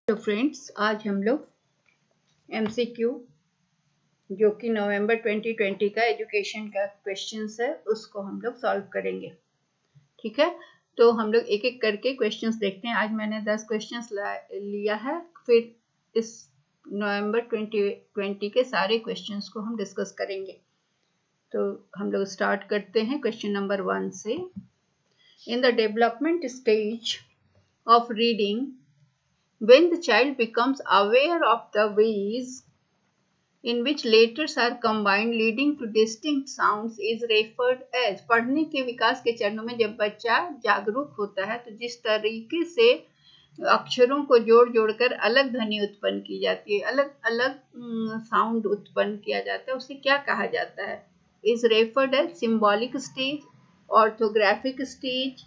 तो फ्रेंड्स, आज हम लोग एमसीक्यू जो कि नवंबर 2020 का एजुकेशन का क्वेश्चंस है उसको हम लोग सॉल्व करेंगे। ठीक है, तो हम लोग एक एक करके क्वेश्चंस देखते हैं। आज मैंने 10 क्वेश्चंस लिया है, फिर इस नवंबर 2020 के सारे क्वेश्चंस को हम डिस्कस करेंगे। तो हम लोग स्टार्ट करते हैं क्वेश्चन नंबर 1 से। In the development stage of reading, when the child becomes aware of the ways in which letters are combined leading to distinct sounds is referred as। पढ़ने के विकास के चरणों में जब बच्चा जागरूक होता है तो जिस तरीके से अक्षरों को जोड़ जोड़कर अलग ध्वनि उत्पन्न की जाती है, अलग अलग साउंड उत्पन्न किया जाता है, उसे क्या कहा जाता है? Is referred as symbolic stage, orthographic stage,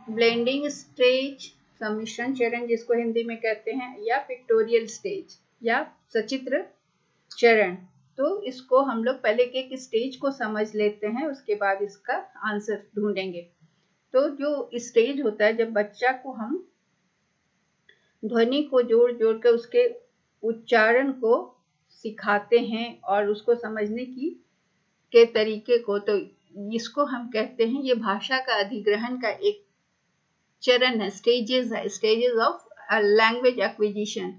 blending stage, सम्मिश्रण चरण जिसको हिंदी में कहते हैं, या पिक्टोरियल स्टेज या सचित्र चरण। तो इसको हम लोग पहले के एक स्टेज को समझ लेते हैं, उसके बाद इसका आंसर ढूंढेंगे। तो जो स्टेज होता है जब बच्चा को हम ध्वनि को जोड़ जोड़ कर उसके उच्चारण को सिखाते हैं और उसको समझने के तरीके को, तो इसको हम कहते हैं, ये भाषा का अधिग्रहण का एक चरण है, स्टेजेस ऑफ लैंग्वेज एक्विजिशन।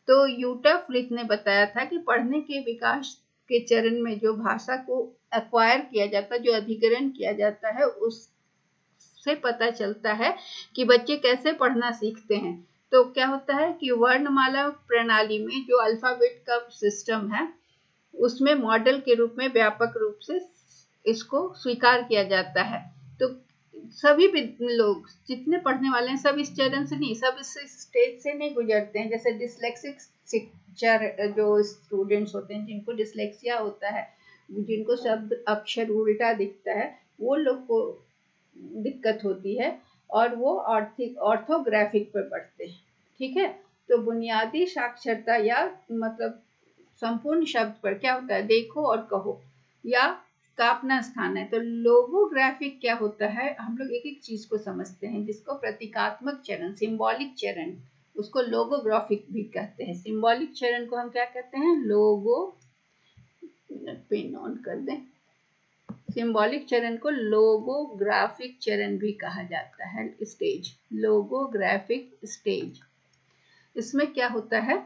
तो यूटा फ्लिक ने बताया था कि पढ़ने के विकास के चरण में जो भाषा को एक्वायर किया जाता है, जो अधिग्रहण किया जाता है, उससे पता चलता है कि बच्चे कैसे पढ़ना सीखते हैं। तो क्या होता है कि वर्णमाला प्रणाली में जो अल्फाबेट का सिस्टम है उसमें मॉडल के रूप में व्यापक रूप से इसको स्वीकार किया जाता है। तो सभी लोग जितने पढ़ने वाले हैं सब इस चरण से नहीं, सब इस स्टेज से नहीं गुजरते हैं। जैसे डिसलेक्सिक जो स्टूडेंट्स होते हैं, जिनको डिसलेक्सिया होता है, जिनको शब्द अक्षर उल्टा दिखता है, वो लोग को दिक्कत होती है और वो ऑर्थोग्राफिक पर पढ़ते हैं। ठीक है, तो बुनियादी साक्षरता या मतलब संपूर्ण शब्द पर क्या होता है, देखो और कहो या का अपना स्थान है। तो लोगोग्राफिक क्या होता है, हम लोग एक एक चीज को समझते हैं, जिसको प्रतीकात्मक चरण, सिंबॉलिक चरण, उसको लोगोग्राफिक भी कहते हैं। सिंबॉलिक चरण को हम क्या कहते हैं, पेन ऑन कर दें, सिंबॉलिक चरण को लोगोग्राफिक चरण भी कहा जाता है। स्टेज, लोगोग्राफिक स्टेज, इसमें क्या होता है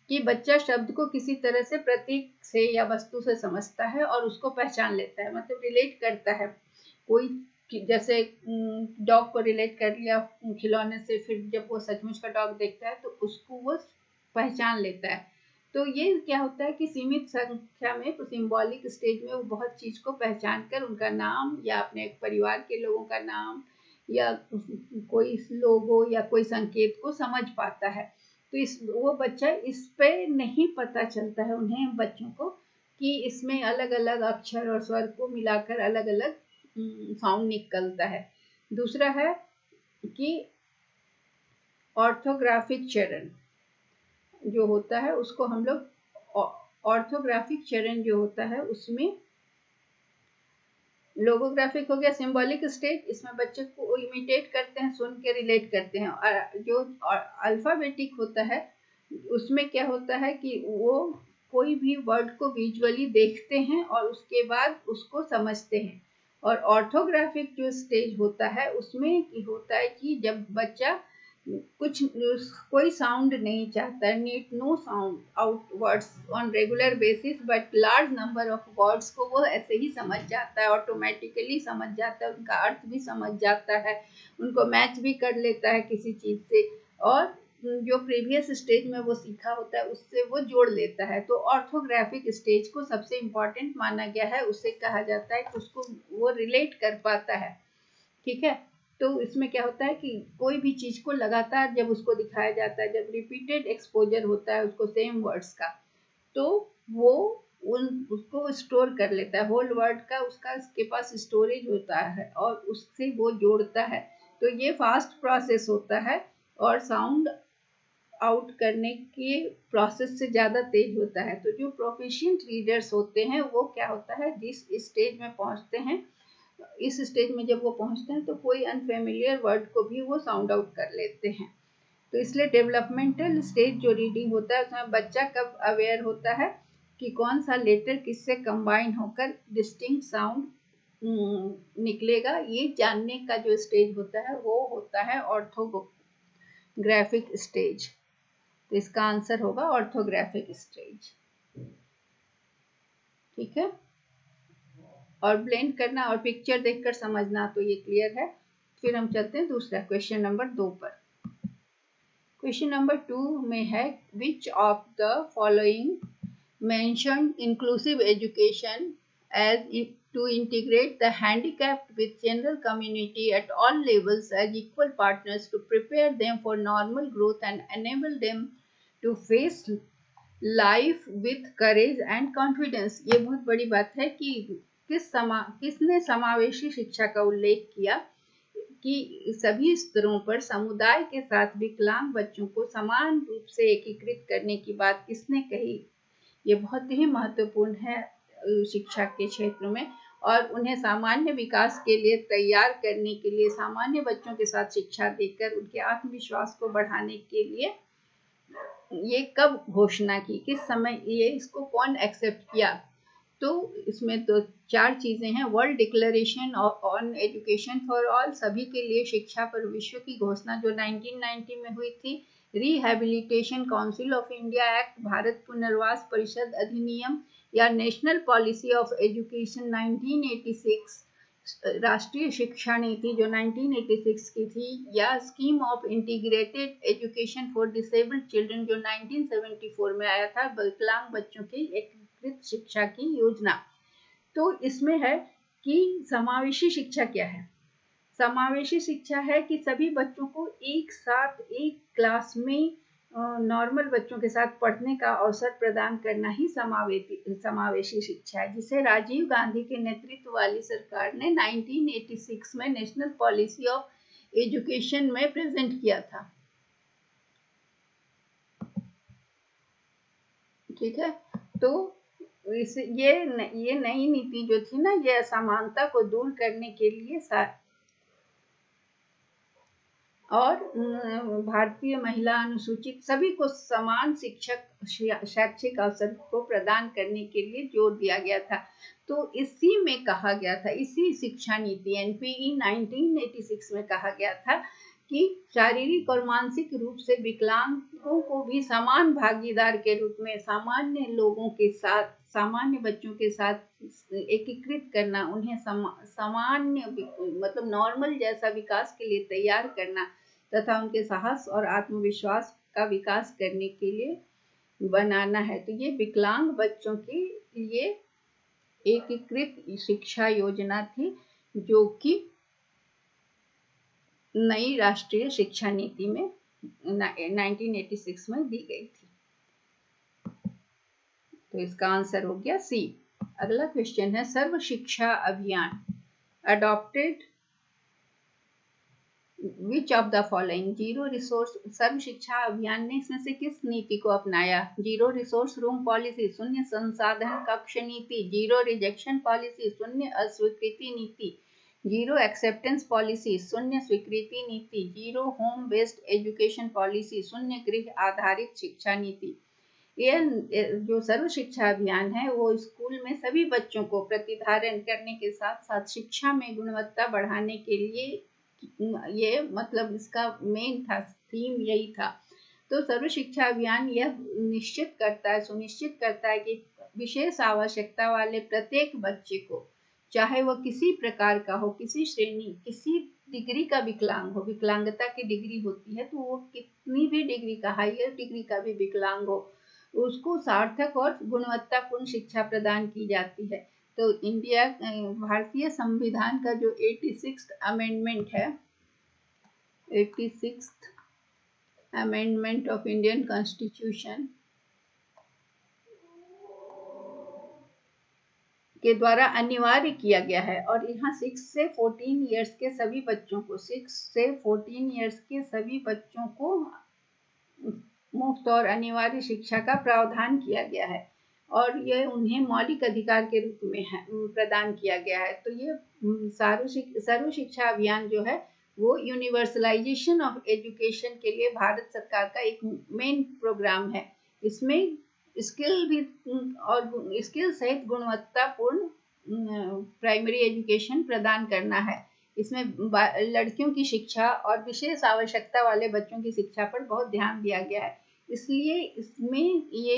कि बच्चा शब्द को किसी तरह से प्रतीक से या वस्तु से समझता है और उसको पहचान लेता है, मतलब रिलेट करता है। कोई जैसे डॉग को रिलेट कर लिया खिलौने से, फिर जब वो सचमुच का डॉग देखता है तो उसको वो पहचान लेता है। तो ये क्या होता है कि सीमित संख्या में सिंबॉलिक स्टेज में वो बहुत चीज को पहचान कर उनका नाम या अपने परिवार के लोगों का नाम या कोई लोगो या कोई संकेत को समझ पाता है। तो वो बच्चा इस पे नहीं पता चलता है उन्हें बच्चों को कि इसमें अलग अलग अक्षर और स्वर को मिलाकर अलग अलग साउंड निकलता है। दूसरा है कि ऑर्थोग्राफिक चरण जो होता है उसको हम लोग, ऑर्थोग्राफिक चरण जो होता है उसमें लोगोग्राफिक हो गया सिंबॉलिक स्टेज, इसमें बच्चे को इमिटेट करते हैं, सुन के रिलेट करते हैं। और जो अल्फाबेटिक होता है उसमें क्या होता है कि वो कोई भी वर्ड को विजुअली देखते हैं और उसके बाद उसको समझते हैं। और ऑर्थोग्राफिक जो स्टेज होता है उसमें होता है कि जब बच्चा कोई साउंड नहीं चाहता है, need no sound out words on regular basis, but large number of words को वो ऐसे ही समझ जाता है, ऑटोमेटिकली समझ जाता है, उनका अर्थ भी समझ जाता है, उनको मैच भी कर लेता है किसी चीज से, और जो प्रीवियस स्टेज में वो सीखा होता है उससे वो जोड़ लेता है। तो ऑर्थोग्राफिक स्टेज को सबसे इम्पोर्टेंट माना गया है, उससे कहा जाता है कि उसको वो रिलेट कर पाता है। ठीक है, तो इसमें क्या होता है कि कोई भी चीज को लगातार जब उसको दिखाया जाता है, जब रिपीटेड एक्सपोजर होता है उसको सेम वर्ड्स का, तो वो उसको स्टोर कर लेता है, होल वर्ड का उसके पास स्टोरेज होता है और उससे वो जोड़ता है। तो ये फास्ट प्रोसेस होता है और साउंड आउट करने के प्रोसेस से ज़्यादा तेज होता है। तो जो प्रोफिशिएंट रीडर्स होते हैं वो क्या होता है, जिस स्टेज में पहुंचते हैं, इस स्टेज में जब वो पहुंचते हैं तो कोई अनफेमिलियर वर्ड को भी वो साउंड आउट कर लेते हैं। तो इसलिए डेवलपमेंटल स्टेज जो रीडिंग होता है उसमें बच्चा कब अवेयर होता है कि कौन सा लेटर किससे कंबाइन होकर डिस्टिंक्ट साउंड निकलेगा, ये जानने का जो स्टेज होता है वो होता है ऑर्थोग्राफिक स्टेज। तो इसका आंसर होगा ऑर्थोग्राफिक स्टेज। ठीक है, और ब्लेंड करना और पिक्चर देखकर समझना तो ये क्लियर है। फिर हम चलते हैं दूसरा क्वेश्चन नंबर 2 पर। क्वेश्चन नंबर 2 में है which of the following mentioned inclusive education as to integrate the handicapped with general community at all levels as equal partners to prepare them for normal growth and enable them to face life with courage and confidence। ये बहुत बड़ी बात है कि किसने समावेशी शिक्षा का उल्लेख किया कि सभी स्तरों पर समुदाय के साथ विकलांग बच्चों को समान रूप से एकीकृत करने की बात किसने कही। ये बहुत ही महत्वपूर्ण है शिक्षा के क्षेत्र में, और उन्हें सामान्य विकास के लिए तैयार करने के लिए, सामान्य बच्चों के साथ शिक्षा देकर उनके आत्मविश्वास को बढ़ाने के लिए ये कब घोषणा की, किस समय ये इसको कौन एक्सेप्ट किया। तो इसमें तो 4 चीजें हैं। World declaration on education for all, सभी के लिए शिक्षा पर विश्व की घोषणा जो 1990 में हुई थी। Rehabilitation council of India act, Bharat पुनर्वास परिषद अधिनियम, या नेशनल पॉलिसी ऑफ एजुकेशन 1986, राष्ट्रीय शिक्षा नीति जो 1986 की थी, या scheme of integrated education for disabled children जो 1974 में आया था, विकलांग बच्चों की एकीकृत शिक्षा की योजना। तो इसमें है कि समावेशी शिक्षा क्या है। समावेशी शिक्षा है कि सभी बच्चों को एक साथ एक क्लास में नॉर्मल बच्चों के साथ पढ़ने का अवसर प्रदान करना ही समावेशी शिक्षा है, जिसे राजीव गांधी के नेतृत्व वाली सरकार ने 1986 में नेशनल पॉलिसी ऑफ एजुकेशन में प्रेजेंट किया था। ठीक है, तो ये नई नीति जो थी ना, ये असमानता को दूर करने के लिए और भारतीय महिला अनुसूचित सभी को समान शैक्षिक अवसर को प्रदान करने के लिए जोर दिया गया था। तो इसी में कहा गया था, इसी शिक्षा नीति एनपीई 1986 में कहा गया था कि शारीरिक और मानसिक रूप से विकलांगों को भी समान भागीदार के रूप में सामान्य लोगों के साथ, सामान्य बच्चों के साथ एकीकृत करना, उन्हें सामान्य मतलब नॉर्मल जैसा विकास के लिए तैयार करना तथा उनके साहस और आत्मविश्वास का विकास करने के लिए बनाना है। तो ये विकलांग बच्चों की ये एकीकृत शिक्षा योजना थी जो कि नई राष्ट्रीय शिक्षा नीति में 1986 में दी गई थी। तो इसका आंसर हो गया सी। अगला क्वेश्चन है Sarva Shiksha Abhiyan adopted which of the following. Zero resource, Sarva Shiksha Abhiyan ने इसमें से किस नीति को अपनाया। जीरो रिसोर्स रूम पॉलिसी, शून्य संसाधन कक्ष नीति, जीरो रिजेक्शन पॉलिसी, शून्य अस्वीकृति नीति, जीरो एक्सेप्टेंस पॉलिसी, शून्य स्वीकृति नीति, zero home based education policy, शून्य गृह आधारित शिक्षा नीति। ये जो सर्व शिक्षा अभियान है वो स्कूल में सभी बच्चों को प्रतिधारण करने के साथ साथ शिक्षा में गुणवत्ता बढ़ाने के लिए, ये मतलब इसका मेन था, थीम यही था। तो सर्व शिक्षा अभियान यह सुनिश्चित करता है कि विशेष आवश्यकता वाले प्रत्येक बच्चे को, चाहे वो किसी प्रकार का हो, किसी श्रेणी, किसी डिग्री का विकलांग हो, विकलांगता की डिग्री होती है तो वो कितनी भी डिग्री का, हाईयर डिग्री का भी विकलांग हो, उसको सार्थक और गुणवत्तापूर्ण शिक्षा प्रदान की जाती है। तो भारतीय संविधान का जो 86th अमेंडमेंट है, 86th amendment of Indian constitution के द्वारा अनिवार्य किया गया है, और यहाँ 6 से 14 इयर्स के सभी बच्चों को, 6 से 14 इयर्स के सभी बच्चों को मुफ्त और अनिवार्य शिक्षा का प्रावधान किया गया है, और यह उन्हें मौलिक अधिकार के रूप में प्रदान किया गया है। तो ये सर्व शिक्षा अभियान जो है वो यूनिवर्सलाइजेशन ऑफ एजुकेशन के लिए भारत सरकार का एक मेन प्रोग्राम है। इसमें स्किल भी और स्किल सहित गुणवत्तापूर्ण प्राइमरी एजुकेशन प्रदान करना है। इसमें लड़कियों की शिक्षा और विशेष आवश्यकता वाले बच्चों की शिक्षा पर बहुत ध्यान दिया गया है। इसलिए इसमें ये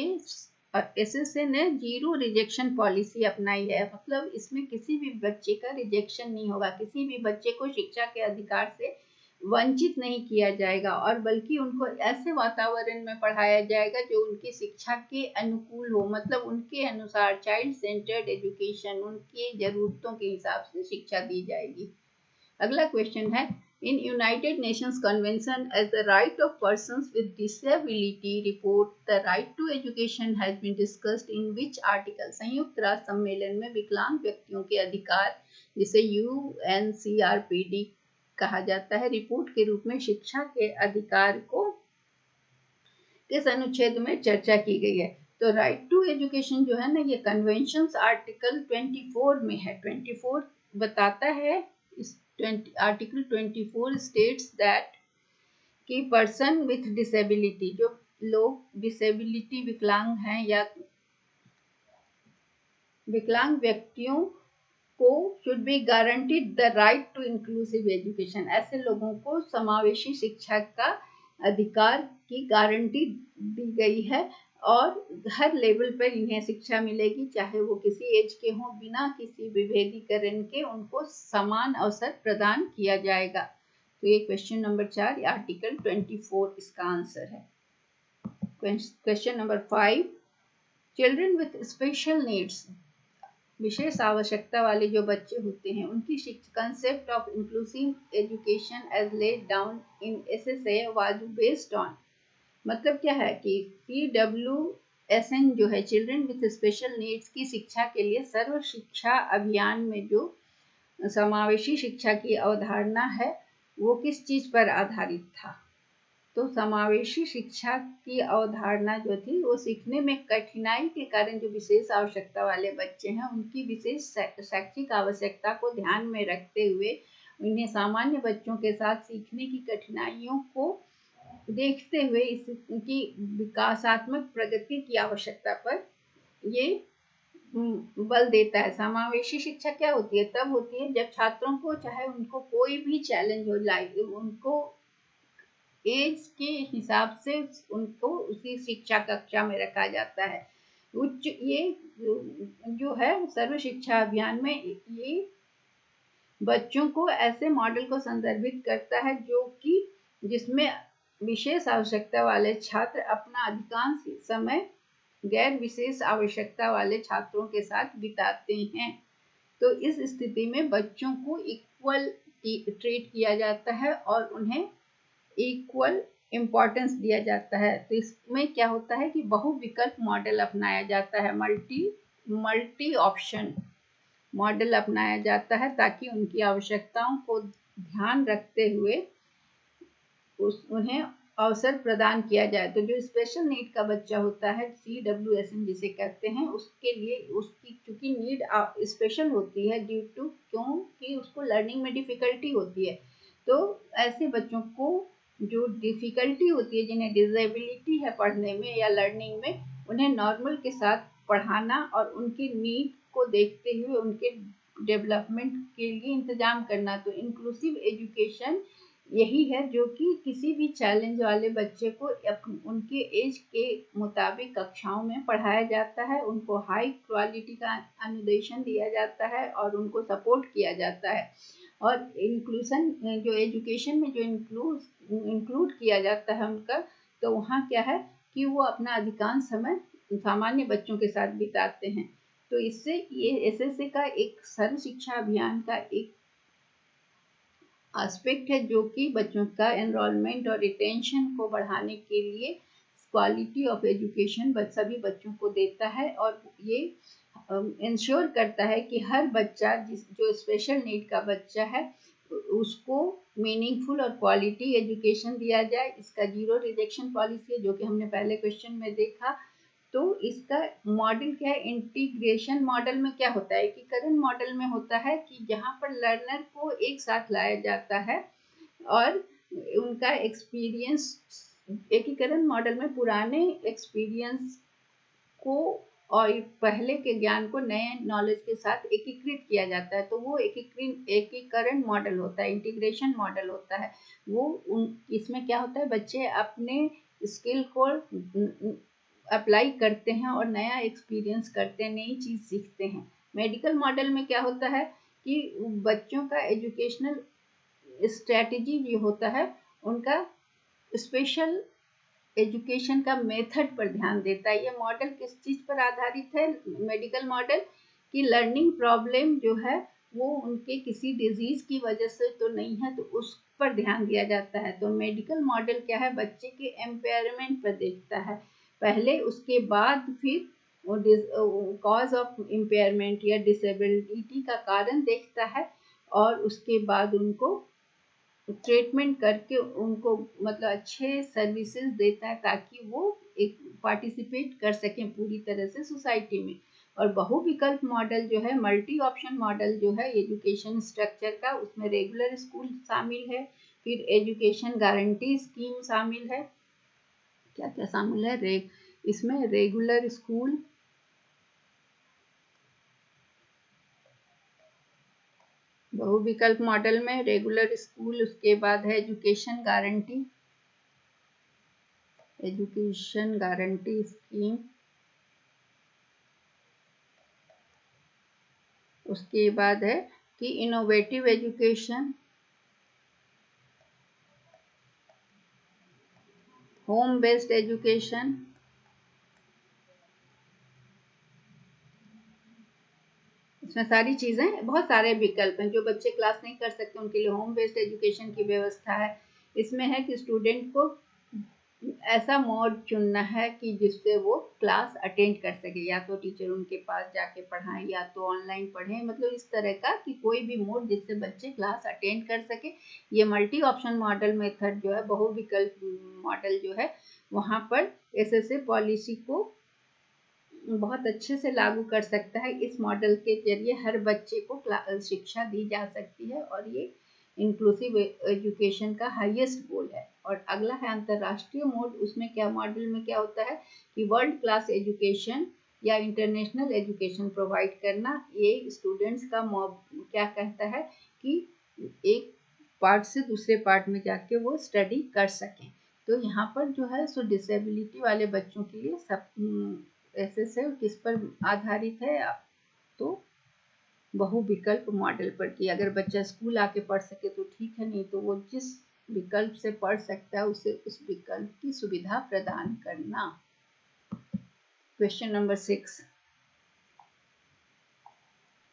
एसएसए ने जीरो रिजेक्शन पॉलिसी अपनाई है। मतलब इसमें किसी भी बच्चे का रिजेक्शन नहीं होगा, किसी भी बच्चे को शिक्षा के अधिकार से वंचित नहीं किया जाएगा, और बल्कि उनको ऐसे वातावरण में पढ़ाया जाएगा जो उनकी शिक्षा के अनुकूल हो, मतलब उनके अनुसार चाइल्ड सेंटर्ड एजुकेशन, उनकी ज़रूरतों के हिसाब से शिक्षा दी जाएगी। अगला क्वेश्चन है, in United Nations convention as the right of persons with disability report the right to education has been discussed in which article. संयुक्त राष्ट्र सम्मेलन में विकलांग व्यक्तियों के अधिकार, जिसे UNCRPD कहा जाता है, रिपोर्ट के रूप में शिक्षा के अधिकार को किस अनुच्छेद में चर्चा की गई है। तो राइट टू एजुकेशन जो है ना, ये कन्वेंशन आर्टिकल 24 में है। 24 बताता है, आर्टिकल 24 स्टेट्स दैट कि पर्सन विथ डिसेबिलिटी, जो लोग डिसेबिलिटी विकलांग हैं या विकलांग व्यक्तियों को should be guaranteed the right to inclusive education. ऐसे लोगों को समावेशी शिक्षा का अधिकार की गारंटी दी गई है और हर लेवल पर इन्हें शिक्षा मिलेगी, चाहे वो किसी एज के हों, बिना किसी विभेदीकरण के उनको समान अवसर प्रदान किया जाएगा। तो ये क्वेश्चन नंबर 4 आर्टिकल 24 इसका आंसर है। Question number 5, children with special needs, विशेष आवश्यकता वाले जो बच्चे होते हैं, उनकी concept of inclusive education as laid down in SSA was based on, मतलब क्या है कि CWSN जो है, चिल्ड्रन विथ स्पेशल नीड्स की शिक्षा के लिए सर्व शिक्षा अभियान में जो समावेशी शिक्षा की अवधारणा है वो किस चीज पर आधारित था। तो समावेशी शिक्षा की अवधारणा जो थी वो सीखने में कठिनाई के कारण जो विशेष आवश्यकता वाले बच्चे हैं उनकी विशेष शैक्षिक आवश्यकता को ध्यान में रखते हुए उन्हें सामान्य बच्चों के साथ सीखने की कठिनाइयों को देखते हुए इसकी विकासात्मक प्रगति की आवश्यकता पर ये बल देता है। समावेशी शिक्षा क्या होती है? तब होती है जब छात्रों को, चाहे उनको कोई भी चैलेंज हो, लाइफ उनको एज के हिसाब से उनको उसी शिक्षा कक्षा में रखा जाता है। उच्च, ये जो है सर्व शिक्षा अभियान में ये बच्चों को ऐसे मॉडल को संदर्भित करता है जो कि जिसमें विशेष आवश्यकता वाले छात्र अपना अधिकांश समय गैर विशेष आवश्यकता वाले छात्रों के साथ बिताते हैं। तो इस स्थिति में बच्चों को इक्वल ट्रीट किया जाता है और उन्हें इक्वल इम्पोर्टेंस दिया जाता है। तो इसमें क्या होता है कि बहुविकल्प मॉडल अपनाया जाता है, मल्टी ऑप्शन मॉडल अपनाया जाता है ताकि उनकी आवश्यकताओं को ध्यान रखते हुए उन्हें अवसर प्रदान किया जाए। तो जो स्पेशल नीड का बच्चा होता है, CWSN जिसे कहते हैं, उसके लिए उसकी चूंकि नीड स्पेशल होती है ड्यू टू क्योंकि उसको लर्निंग में डिफिकल्टी होती है। तो ऐसे बच्चों को जो डिफिकल्टी होती है, जिन्हें डिसेबिलिटी है पढ़ने में या लर्निंग में, उन्हें नॉर्मल के साथ पढ़ाना और उनकी नीड को देखते हुए उनके डेवलपमेंट के लिए इंतजाम करना। तो इंक्लूसिव एजुकेशन यही है जो कि किसी भी चैलेंज वाले बच्चे को उनके एज के मुताबिक कक्षाओं में पढ़ाया जाता है, उनको हाई क्वालिटी का अनुदेशन दिया जाता है और उनको सपोर्ट किया जाता है। और इंक्लूसन जो एजुकेशन में जो इंक्लूड किया जाता है उनका, तो वहाँ क्या है कि वो अपना अधिकांश समय सामान्य बच्चों के साथ बिताते हैं। तो इससे ये एसएसए का एक सर्व शिक्षा अभियान का एक एस्पेक्ट है जो कि बच्चों का एनरोलमेंट और रिटेंशन को बढ़ाने के लिए क्वालिटी ऑफ एजुकेशन सभी बच्चों को देता है और ये इंश्योर करता है कि हर बच्चा जो स्पेशल नीड का बच्चा है उसको मीनिंगफुल और क्वालिटी एजुकेशन दिया जाए। इसका जीरो रिजेक्शन पॉलिसी है जो कि हमने पहले क्वेश्चन में देखा। तो इसका मॉडल क्या है? इंटीग्रेशन मॉडल में क्या होता है कि करंट मॉडल में होता है कि जहाँ पर लर्नर को एक साथ लाया जाता है और उनका एक्सपीरियंस, एकीकरण मॉडल में पुराने एक्सपीरियंस को और पहले के ज्ञान को नए नॉलेज के साथ एकीकृत किया जाता है, तो वो एकीकरण मॉडल होता है, इंटीग्रेशन मॉडल होता है। वो इसमें क्या होता है, बच्चे अपने स्किल को अप्लाई करते हैं और नया एक्सपीरियंस करते हैं, नई चीज़ सीखते हैं। मेडिकल मॉडल में क्या होता है कि बच्चों का एजुकेशनल स्ट्रेटजी जो होता है, उनका स्पेशल एजुकेशन का मेथड पर ध्यान देता है। ये मॉडल किस चीज़ पर आधारित है, मेडिकल मॉडल की लर्निंग प्रॉब्लम जो है वो उनके किसी डिजीज की वजह से तो नहीं है, तो उस पर ध्यान दिया जाता है। तो मेडिकल मॉडल क्या है, बच्चे के एम्पावरमेंट पर देखता है पहले, उसके बाद फिर कॉज ऑफ इम्पेयरमेंट या डिसेबिलिटी का कारण देखता है, और उसके बाद उनको ट्रीटमेंट करके उनको मतलब अच्छे सर्विसेज देता है, ताकि वो एक पार्टिसिपेट कर सकें पूरी तरह से सोसाइटी में। और बहुविकल्प मॉडल जो है, मल्टी ऑप्शन मॉडल जो है एजुकेशन स्ट्रक्चर का, उसमें रेगुलर स्कूल शामिल है, फिर एजुकेशन गारंटी स्कीम शामिल है। क्या क्या शामिल है इसमें, रेगुलर स्कूल, बहुविकल्प मॉडल में रेगुलर स्कूल, उसके बाद है एजुकेशन गारंटी स्कीम, उसके बाद है कि innovative education, home based education, इसमें सारी चीज़ें, बहुत सारे विकल्प हैं। जो बच्चे क्लास नहीं कर सकते उनके लिए होम बेस्ड एजुकेशन की व्यवस्था है। इसमें है कि स्टूडेंट को ऐसा मोड चुनना है कि जिससे वो क्लास अटेंड कर सके, या तो टीचर उनके पास जाके पढ़ाएं या तो ऑनलाइन पढ़ें, मतलब इस तरह का कि कोई भी मोड जिससे बच्चे क्लास अटेंड कर सके। ये मल्टी ऑप्शन मॉडल मेथड जो है, बहुविकल्प मॉडल जो है, वहाँ पर एसएसए पॉलिसी को बहुत अच्छे से लागू कर सकता है। इस मॉडल के जरिए हर बच्चे को शिक्षा दी जा सकती है, और ये इंक्लूसिव एजुकेशन का हाईएस्ट गोल है। और अगला है अंतर्राष्ट्रीय मोड। उसमें क्या, मॉडल में क्या होता है कि वर्ल्ड क्लास एजुकेशन या इंटरनेशनल एजुकेशन प्रोवाइड करना। ये स्टूडेंट्स का क्या कहता है कि एक पार्ट से दूसरे पार्ट में जाके वो स्टडी कर सकें। तो यहाँ पर जो है सो डिसेबिलिटी वाले बच्चों के लिए सब ऐसे किस पर आधारित है, तो बहुविकल्प मॉडल पर, कि अगर बच्चा स्कूल आके पढ़ सके तो ठीक है, नहीं तो वो जिस विकल्प से पढ़ सकता है उसे उस विकल्प की सुविधा प्रदान करना। Question number 6,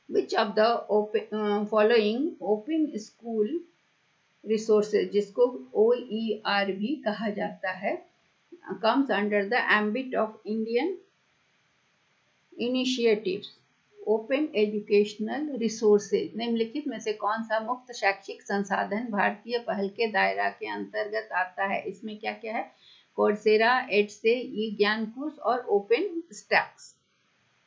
which of the following open school resources, जिसको OER भी कहा जाता है, comes under the ambit of Indian initiatives open educational resources. निम्नलिखित में से कौन सा मुक्त शैक्षिक संसाधन भारतीय पहल के दायरा के अंतर्गत आता है? इसमें क्या क्या है, कोर्सेरा, एडसे, ई ज्ञान कोश और ओपन स्टैक्स।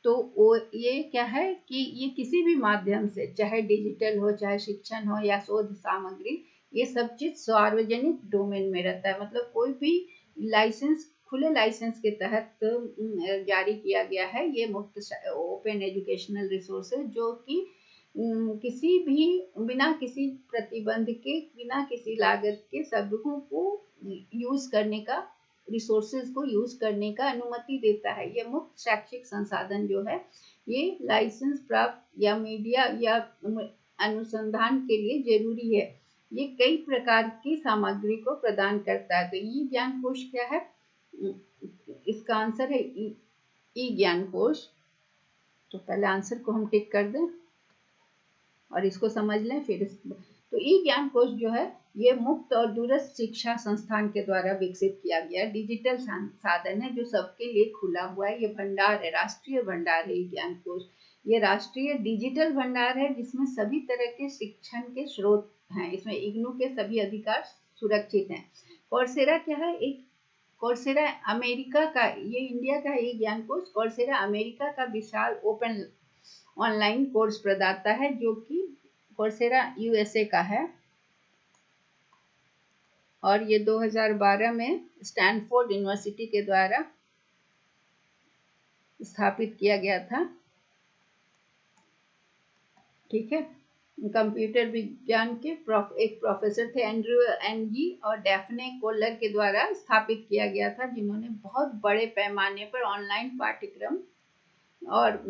तो ये क्या है कि ये किसी भी माध्यम से, चाहे डिजिटल हो, चाहे शिक्षण हो या शोध सामग्री, ये सब चीज सार्वजनिक डोमेन में रहता है। मतलब कोई भी लाइसेंस, खुले लाइसेंस के तहत जारी किया गया है ये मुफ्त ओपन एजुकेशनल रिसोर्सेज, जो कि किसी भी बिना किसी प्रतिबंध के, बिना किसी लागत के सबको को यूज करने का, रिसोर्सेज को यूज करने का अनुमति देता है। ये मुफ्त शैक्षिक संसाधन जो है, ये लाइसेंस प्राप्त या मीडिया या अनुसंधान के लिए जरूरी है। ये कई प्रकार की सामग्री को प्रदान करता है। तो ई ज्ञान कोश क्या है, इसका आंसर है ई ज्ञान कोश। तो पहले आंसर को हम टिक कर दें और इसको समझ लें फिर तो ई ज्ञान कोश जो है, ये मुफ्त और दूरस्थ शिक्षा संस्थान के द्वारा विकसित किया गया डिजिटल साधन है, जो सबके लिए खुला हुआ है। ये भंडार है, राष्ट्रीय भंडार है ई ज्ञान कोश। ये राष्ट्रीय डिजिटल भंडार है जिसमें सभी तरह के शिक्षण के स्रोत हैं। इसमें इग्नू के सभी अधिकार सुरक्षित हैं। कोर्सेरा क्या है, एक कोर्सेरा अमेरिका का, ये इंडिया का ई ज्ञान कोश। कोर्सेरा अमेरिका का विशाल ओपन ऑनलाइन कोर्स प्रदाता है, जो कि कोर्सेरा USA का है। और ये 2012 में स्टैनफोर्ड यूनिवर्सिटी के द्वारा स्थापित किया गया था। ठीक है, कंप्यूटर विज्ञान के एक प्रोफेसर थे एंड्रयू एनजी और डेफ्ने कोलर के द्वारा स्थापित किया गया था, जिन्होंने बहुत बड़े पैमाने पर ऑनलाइन पाठ्यक्रम और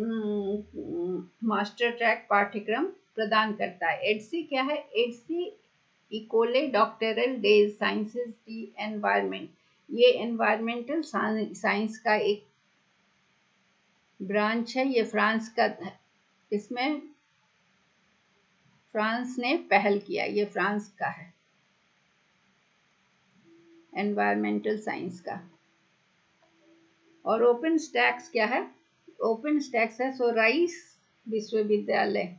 मास्टर ट्रैक पाठ्यक्रम प्रदान करता है। एडसी क्या है? Etsy École doctoral days sciences the environment. ये एनवायरमेंटल साइंस का एक ब्रांच है। ये फ्रांस का, इसमें फ्रांस ने पहल किया, ये फ्रांस का है एनवायरमेंटल साइंस का। और ओपन स्टैक्स क्या है? ओपन स्टैक्स है सो राइस विश्वविद्यालय,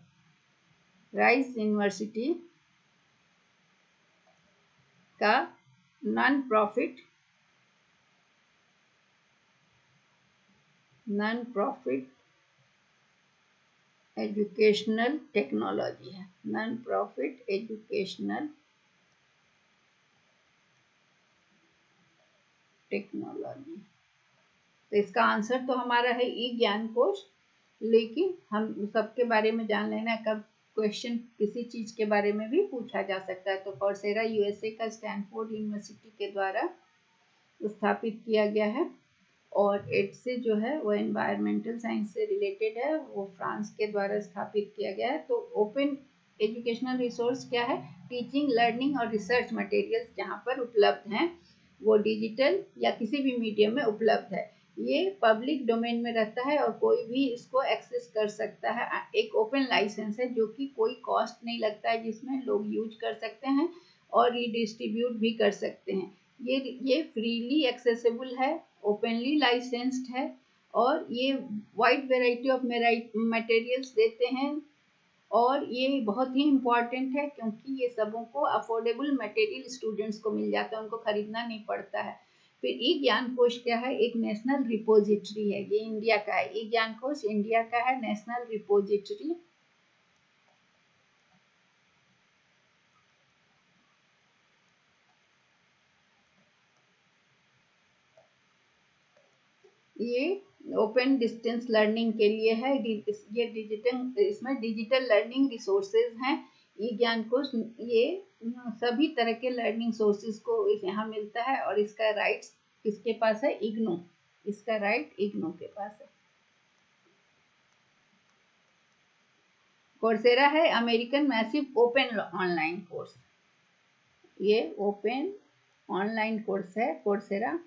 राइस यूनिवर्सिटी का नॉन प्रॉफिट एजुकेशनल टेक्नोलॉजी है, नॉन प्रॉफिट एजुकेशनल टेक्नोलॉजी। तो इसका आंसर तो हमारा है ई ज्ञान कोश, लेकिन हम सबके बारे में जान लेना, कब क्वेश्चन किसी चीज के बारे में भी पूछा जा सकता है। तो कोर्सेरा यूएसए का स्टैनफोर्ड यूनिवर्सिटी के द्वारा स्थापित किया गया है, और एडसे जो है वो एनवायरमेंटल साइंस से रिलेटेड है, वो फ्रांस के द्वारा स्थापित किया गया है। तो ओपन एजुकेशनल रिसोर्स क्या है? टीचिंग, लर्निंग और रिसर्च मटेरियल्स जहाँ पर उपलब्ध हैं वो डिजिटल या किसी भी मीडियम में उपलब्ध है। ये पब्लिक डोमेन में रहता है और कोई भी इसको एक्सेस कर सकता है। एक ओपन लाइसेंस है जो कि कोई कॉस्ट नहीं लगता है, जिसमें लोग यूज कर सकते हैं और रीडिस्ट्रीब्यूट भी कर सकते हैं। ये फ्रीली एक्सेसिबल है, ओपनली लाइसेंस्ड है, और ये वाइड वेराइटी ऑफ मटेरियल्स देते हैं। और ये बहुत ही इम्पॉर्टेंट है क्योंकि ये सबों को अफोर्डेबल मटेरियल स्टूडेंट्स को मिल जाता है, उनको खरीदना नहीं पड़ता है। फिर ई ज्ञान कोश क्या है? एक नेशनल रिपोजिटरी है, ये इंडिया का है। ई ज्ञान कोश इंडिया का है, नेशनल रिपोजिटरी। ये ओपन डिस्टेंस लर्निंग के लिए है। ये डिजिटल, इसमें डिजिटल लर्निंग रिसोर्सेज हैं। ई ज्ञान कोश ये सभी तरह के लर्निंग सोर्सेज को यहाँ मिलता है, और इसका राइट्स किसके पास है? इग्नू, इसका राइट इग्नू के पास है। कोर्सेरा है American massive open online course, ये ओपन ऑनलाइन कोर्स है कोर्सेरा।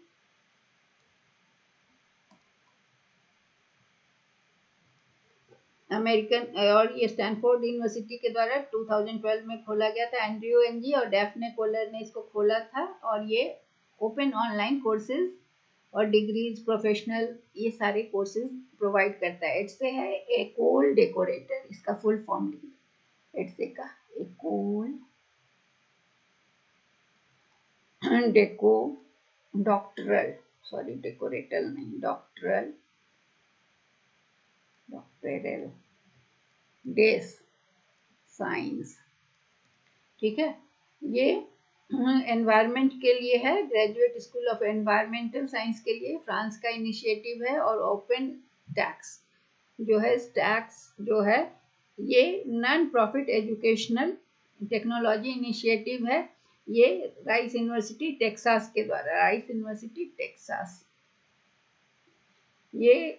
अमेरिकन, और ये स्टैनफोर्ड यूनिवर्सिटी के द्वारा 2012 में खोला गया था। एंड्रयू एनजी और डेफ्ने कोलर ने इसको खोला था, और ये ओपन ऑनलाइन कोर्सेज और डिग्रीज, प्रोफेशनल, ये सारे कोर्सेज प्रोवाइड करता है। एडसे है एकोल डेकोरेटर, इसका फुल फॉर्म एडसे का एकोल डेको डॉक्टरल, सॉरी डेकोरेटर नहीं, डॉक्टरल डेस साइंस। ठीक है, ये एनवायरनमेंट के लिए है, graduate school of environmental science के लिए फ्रांस का इनिशिएटिव है। और ओपन टैक्स जो है, स्टैक्स जो है, ये non profit educational technology initiative है। ये राइस यूनिवर्सिटी टेक्सास के द्वारा, राइस यूनिवर्सिटी टेक्सास, ये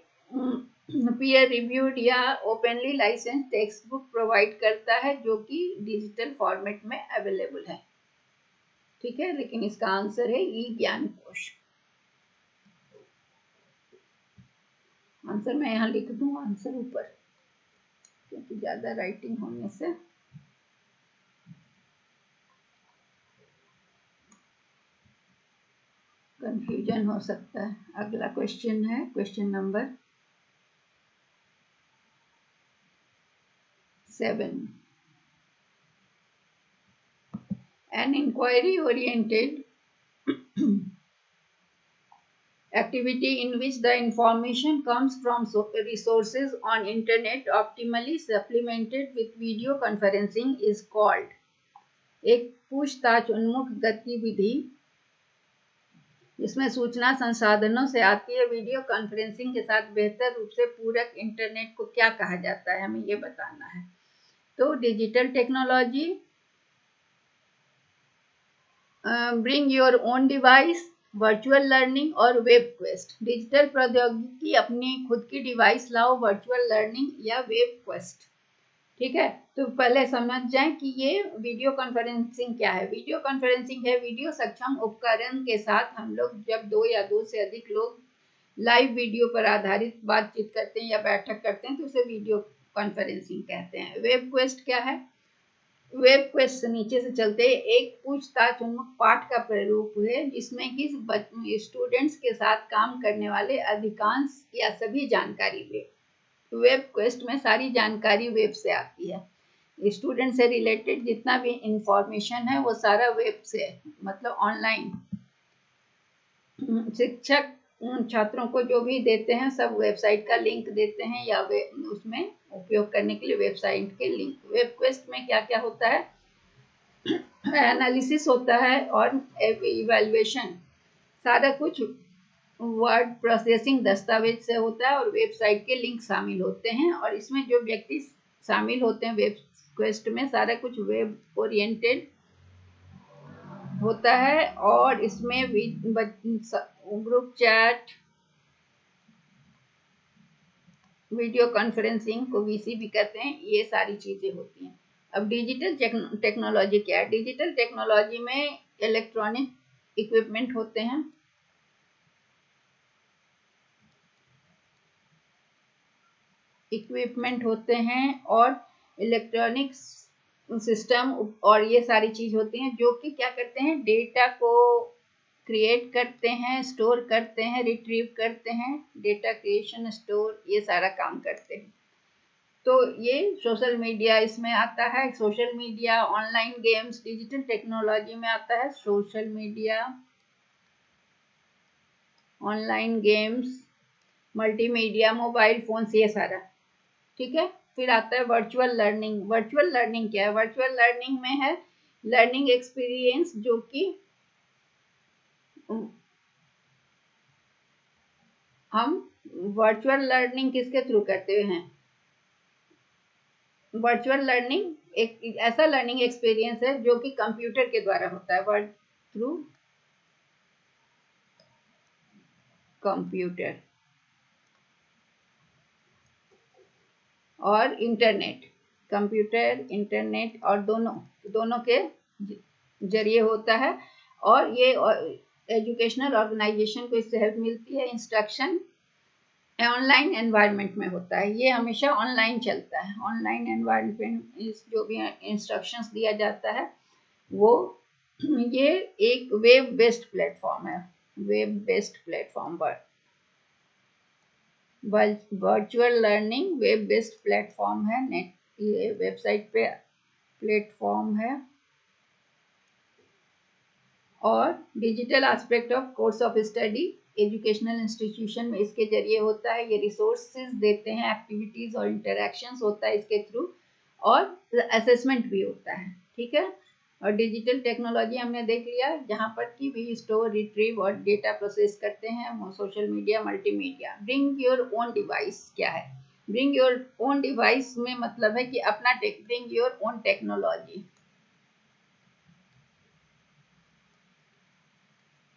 पीयर रिव्यूड या openly license text book provide करता है, जो कि डिजिटल फॉर्मेट में अवेलेबल है। ठीक है, लेकिन इसका आंसर है ई ज्ञान कोश। आंसर मैं यहाँ लिख दूं, आंसर ऊपर, क्योंकि ज्यादा राइटिंग होने से कंफ्यूजन हो सकता है। अगला क्वेश्चन है question number 7. An inquiry-oriented activity in which the information comes from resources on internet optimally supplemented with video conferencing is called. एक पूछताछ उन्मुख गतिविधि इसमें सूचना संसाधनों से आती है। वीडियो कॉन्फ्रेंसिंग के साथ बेहतर रूप से पूरक इंटरनेट को क्या कहा जाता है, हमें ये बताना है। तो digital technology, bring your own device, virtual learning और वेब क्वेस्ट। डिजिटल प्रौद्योगिकी, अपनी खुद की डिवाइस लाओ, वर्चुअल लर्निंग या वेब क्वेस्ट। ठीक है, तो पहले समझ जाएं कि ये वीडियो कॉन्फ्रेंसिंग क्या है। वीडियो कॉन्फ्रेंसिंग है वीडियो सक्षम उपकरण के साथ हम लोग जब दो या दो से अधिक लोग लाइव वीडियो पर आधारित बातचीत करते हैं या बैठक करते हैं तो उसे वीडियो कॉन्फ्रेंसिंग कहते हैं। वेब क्वेस्ट क्या है? वेब क्वेस्ट से नीचे से चलते एक पूछताछ उन्मुख पाठ का प्रारूप है जिसमें कि स्टूडेंट्स के साथ काम करने वाले अधिकांश या सभी जानकारी वेब क्वेस्ट में सारी जानकारी वेब से आती है। स्टूडेंट से रिलेटेड जितना भी इंफॉर्मेशन है वो सारा वेब से है, मतलब ऑनलाइन। शिक्षक छात्रों को जो भी देते हैं सब वेबसाइट का लिंक देते हैं या उसमें उपयोग करने के लिए वेबसाइट के लिंक। वेब क्वेस्ट में क्या क्या होता है? एनालिसिस होता है और इवैल्यूएशन, सारा कुछ वर्ड प्रोसेसिंग दस्तावेज से होता है और वेबसाइट के लिंक शामिल होते हैं। और इसमें जो व्यक्ति शामिल होते हैं वेब क्वेस्ट में सारा कुछ वेब ओरिएंटेड होता है। और इसमें ग्रुप चैट, वीडियो कॉन्फ्रेंसिंग को वीसी भी कहते हैं, ये सारी चीजें होती हैं। अब डिजिटल टेक्नोलॉजी क्या है? डिजिटल टेक्नोलॉजी में इलेक्ट्रॉनिक इक्विपमेंट होते हैं, और इलेक्ट्रॉनिक सिस्टम और ये सारी चीज होती हैं जो कि क्या करते हैं? डेटा को क्रिएट करते हैं, स्टोर करते हैं, रिट्रीव करते हैं, डेटा क्रिएशन, स्टोर, ये सारा काम करते हैं। तो ये सोशल मीडिया इसमें आता है। Social media, online games digital technology में आता है। Social media, online games, multimedia, mobile phones, ये सारा। ठीक है, फिर आता है वर्चुअल लर्निंग। वर्चुअल लर्निंग क्या है? वर्चुअल लर्निंग में है लर्निंग एक्सपीरियंस जो कि हम वर्चुअल लर्निंग किसके थ्रू करते हैं? वर्चुअल लर्निंग एक ऐसा लर्निंग एक्सपीरियंस है जो कि कंप्यूटर के द्वारा होता है, वर्ड थ्रू कंप्यूटर और इंटरनेट। कंप्यूटर, इंटरनेट और दोनों के जरिए होता है। और ये एजुकेशनल ऑर्गेनाइजेशन को इससे हेल्प मिलती है। इंस्ट्रक्शन ऑनलाइन एनवायरनमेंट में होता है, ये हमेशा ऑनलाइन चलता है। ऑनलाइन एनवायरनमेंट जो भी इंस्ट्रक्शंस दिया जाता है वो ये एक वेब बेस्ड प्लेटफॉर्म है। वेब बेस्ड प्लेटफॉर्म पर virtual learning web based platform है। नेट, ये वेबसाइट पे प्लेटफॉर्म है। और digital aspect of course of study educational institution में इसके जरिए होता है। ये रिसोर्सेज देते हैं, एक्टिविटीज और इंटरेक्शंस होता है इसके थ्रू, और असेसमेंट भी होता है। ठीक है, और डिजिटल टेक्नोलॉजी हमने देख लिया जहाँ पर कि भी स्टोर, रिट्रीव और डेटा प्रोसेस करते हैं। Social media, multimedia. Bring your own device क्या है? ब्रिंग योर ओन डिवाइस में मतलब है कि अपना bring your own technology,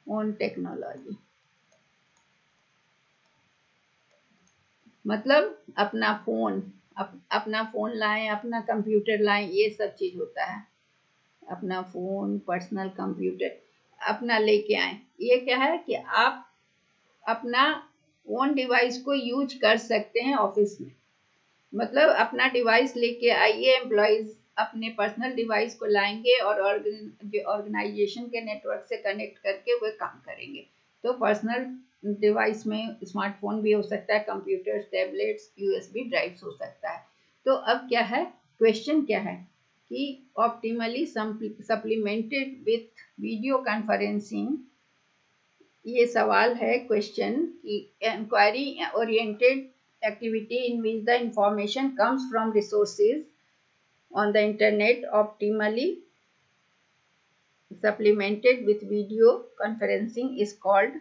own technology मतलब अपना फोन, अपना फोन लाएं, अपना कंप्यूटर लाएं, ये सब चीज होता है। अपना फोन, पर्सनल कंप्यूटर अपना लेके आए। ये क्या है कि आप अपना ओन डिवाइस को यूज कर सकते हैं ऑफिस में। मतलब अपना डिवाइस लेके आइए, एम्प्लॉयज अपने पर्सनल डिवाइस को लाएंगे और ऑर्गेनाइजेशन के नेटवर्क से कनेक्ट करके वे काम करेंगे। तो पर्सनल डिवाइस में स्मार्टफोन भी हो सकता है, कंप्यूटर्स, टैबलेट्स, यूएसबी ड्राइव्स हो सकता है। तो अब क्या है, क्वेश्चन क्या है कि optimally supplemented with video conferencing. ये सवाल है, क्वेश्चन की inquiry oriented activity in which the information comes from resources on the internet optimally supplemented with video conferencing is called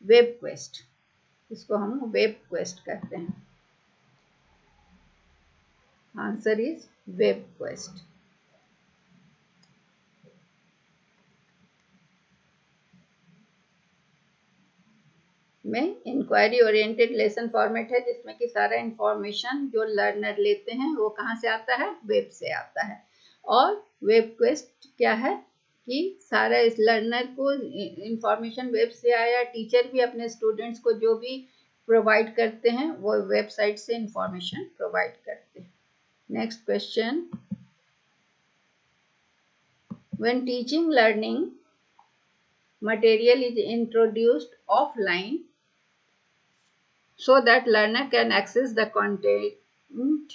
WebQuest. इसको हम WebQuest कहते हैं. Answer is WebQuest. में inquiry oriented lesson format है जिसमें कि सारा इंफॉर्मेशन जो लर्नर लेते हैं वो कहाँ से आता है, वेब से आता है. और वेब क्वेस्ट क्या है कि सारा इस लर्नर को इंफॉर्मेशन वेब से आया, टीचर भी अपने स्टूडेंट्स को जो भी प्रोवाइड करते हैं वो वेबसाइट से इंफॉर्मेशन प्रोवाइड करते हैं. Next question. When teaching learning material is introduced offline so that learner can access the content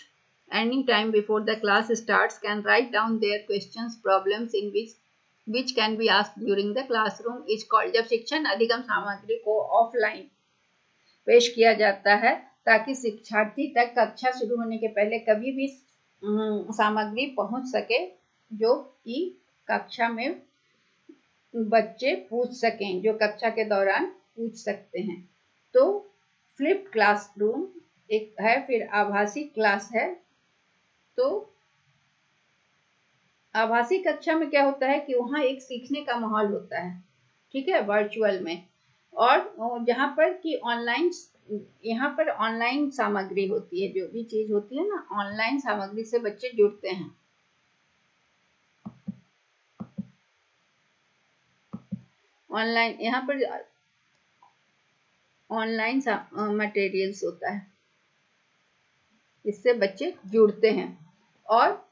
anytime before the class starts, can write down their questions, problems in which can be asked during the classroom is called. जब शिक्षण अधिगम सामग्री को offline पेश किया जाता है ताकि शिक्षार्थी तक कक्षा शुरू होने के पहले कभी भी सामग्री पहुंच सके जो कि कक्षा में बच्चे पूछ सकें, जो कक्षा के दौरान पूछ सकते हैं. तो फ्लिप्ड क्लासरूम एक है, फिर आभासी क्लास है. तो आभासी कक्षा में क्या होता है कि वहाँ एक सीखने का माहौल होता है, ठीक है, वर्चुअल में. और जहाँ पर कि ऑनलाइन, यहाँ पर ऑनलाइन सामग्री होती है, जो भी चीज होती है ना, ऑनलाइन सामग्री से बच्चे जुड़ते हैं. ऑनलाइन यहाँ पर ऑनलाइन मटेरियल्स होता है, इससे बच्चे जुड़ते हैं. और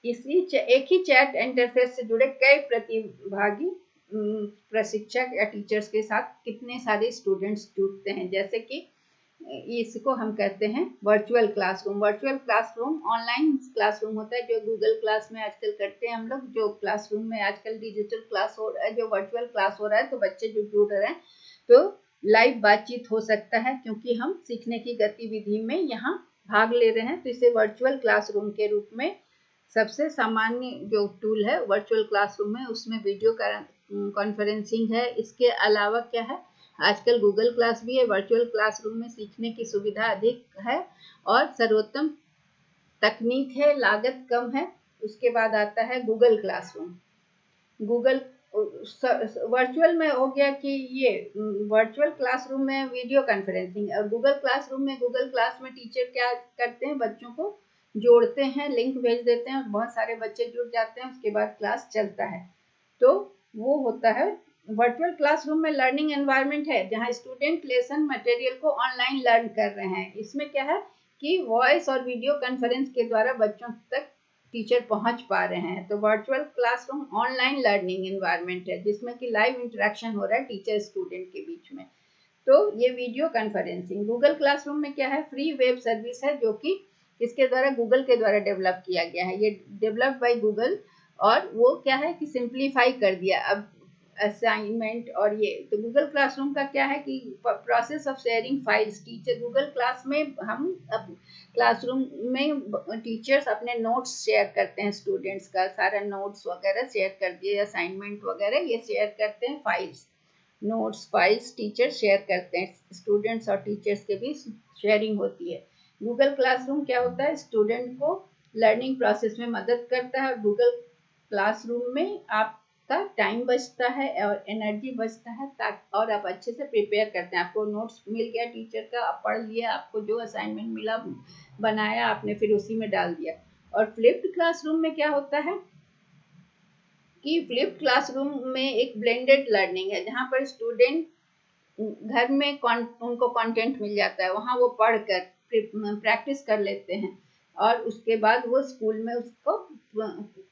इसी एक ही चैट इंटरफेस से जुड़े कई प्रतिभागी प्रशिक्षक या टीचर्स के साथ कितने सारे स्टूडेंट्स जुड़ते हैं. जैसे कि इसको हम कहते हैं virtual classroom. Virtual classroom online classroom होता है जो गूगल क्लास में आजकल करते हैं हम लोग. जो क्लासरूम में आजकल डिजिटल क्लास हो रहा है, जो वर्चुअल क्लास हो रहा है, तो बच्चे जो जुड़ रहे हैं तो लाइव बातचीत हो सकता है क्योंकि हम सीखने की गतिविधि में यहाँ भाग ले रहे हैं. तो इसे वर्चुअल क्लासरूम के रूप में सबसे सामान्य जो टूल है वर्चुअल क्लासरूम में, उसमें वीडियो कॉन्फ्रेंसिंग है. इसके अलावा क्या है, आजकल गूगल क्लास भी है. वर्चुअल क्लासरूम में सीखने की सुविधा अधिक है और सर्वोत्तम तकनीक है, लागत कम है. उसके बाद आता है गूगल क्लासरूम. गूगल वर्चुअल में हो गया कि ये वर्चुअल क्लासरूम में वीडियो कॉन्फ्रेंसिंग, और गूगल क्लासरूम में, गूगल क्लास में टीचर क्या करते हैं, बच्चों को जोड़ते हैं, लिंक भेज देते हैं और बहुत सारे बच्चे जुड़ जाते हैं. उसके बाद क्लास चलता है. तो वो होता है वर्चुअल क्लासरूम में. लर्निंग एनवायरनमेंट है जहाँ स्टूडेंट लेसन मटेरियल को ऑनलाइन लर्न कर रहे हैं. इसमें क्या है कि वॉइस और वीडियो कॉन्फ्रेंस के द्वारा बच्चों तक टीचर पहुंच पा रहे हैं. तो virtual classroom online learning environment है जिसमें कि लाइव इंटरेक्शन हो रहा है टीचर स्टूडेंट के बीच में. तो ये वीडियो कॉन्फ्रेंसिंग. गूगल क्लासरूम में क्या है, फ्री वेब सर्विस है जो कि इसके द्वारा गूगल के द्वारा डेवलप किया गया है. ये डेवलप बाय गूगल, और वो क्या है कि सिंप्लीफाई कर दिया अब असाइनमेंट. और ये तो गूगल क्लासरूम का क्या है कि process of sharing files. Teacher Google class में हम क्लासरूम में टीचर्स अपने नोट्स शेयर करते हैं, स्टूडेंट्स का सारा नोट्स वगैरह शेयर कर दिए, असाइनमेंट वगैरह ये शेयर करते हैं. Files, notes, files teacher share करते हैं, स्टूडेंट्स और टीचर्स के बीच शेयरिंग होती है. गूगल क्लासरूम क्या होता है, स्टूडेंट को लर्निंग प्रोसेस में मदद करता है. गूगल क्लासरूम में आपका टाइम बचता है और एनर्जी बचता है, और आप अच्छे से प्रिपेयर करते हैं. आपको नोट्स मिल गया टीचर का, आप पढ़ लिया, आपको जो असाइनमेंट मिला बनाया आपने, फिर उसी में डाल दिया. और फ्लिप्ड क्लासरूम में क्या होता है कि फ्लिप्ड क्लासरूम में एक ब्लेंडेड लर्निंग है जहाँ पर स्टूडेंट घर में उनको कंटेंट मिल जाता है, वहाँ वो पढ़कर प्रैक्टिस कर लेते हैं और उसके बाद वो स्कूल में उसको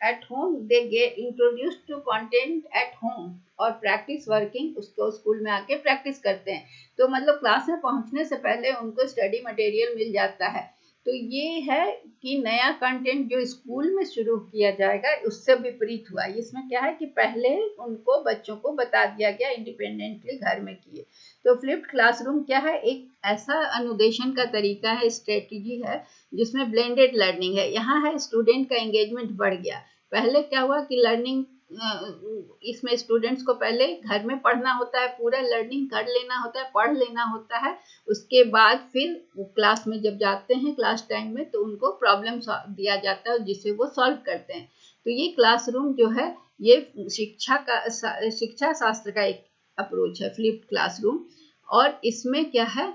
at home they get introduced to content at home, और प्रैक्टिस वर्किंग उसको स्कूल में आके प्रैक्टिस करते हैं. तो मतलब क्लास में पहुंचने से पहले उनको स्टडी मटेरियल मिल जाता है. तो ये है कि नया कंटेंट जो स्कूल में शुरू किया जाएगा उससे विपरीत हुआ. इसमें क्या है कि पहले उनको बच्चों को बता दिया गया, इंडिपेंडेंटली घर में किए. तो फ्लिप्ड क्लासरूम क्या है, एक ऐसा अनुदेशन का तरीका है, स्ट्रेटजी है जिसमें ब्लेंडेड लर्निंग है. यहाँ है स्टूडेंट का एंगेजमेंट बढ़ गया. पहले क्या हुआ कि लर्निंग इसमें स्टूडेंट्स को पहले घर में पढ़ना होता है, पूरा लर्निंग कर लेना होता है, पढ़ लेना होता है। उसके बाद फिर क्लास में जब जाते हैं क्लास टाइम में, तो उनको प्रॉब्लम दिया जाता है जिसे वो सॉल्व करते हैं। तो ये क्लासरूम जो है ये शिक्षा शास्त्र का एक अप्रोच है, फ्लिप्ड क्लासरूम। और इसमें क्या है,